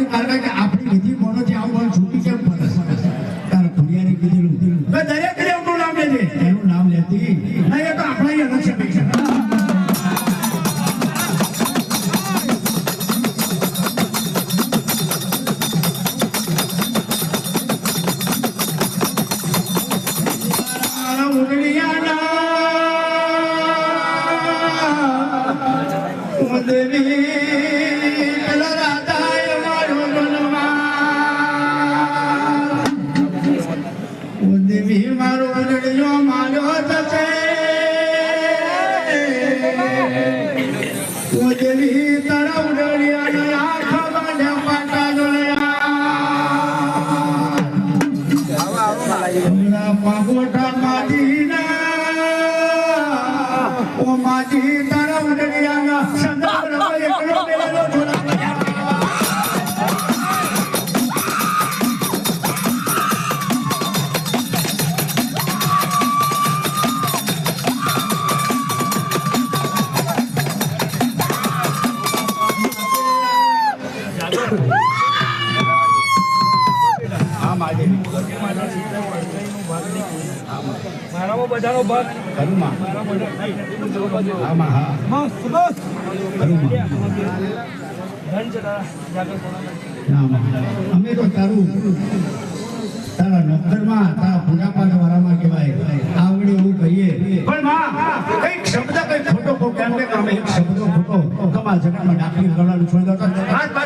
મારું કારણ કે આપણી વિધિ કોનો છે આવું બોલ છૂટી કેમ પડે તારા ખુડિયાને કીધેલું દરેક દેવનું નામ લેજે એનું નામ લેતી નહીં એ તો આપણા અલગ છે મારામાં બધાનો ભાગ અમે તો તારું તારા નોકરમાં તારા પૂજા પાઠ વાળામાં કહેવાય આવડે એવું કહીએ પણ કઈક શબ્દ કઈ ખોટો કેમ કે અમે એક શબ્દ ખોટો તમારા જગતમાં દાખલ કરવાનું છોડી દો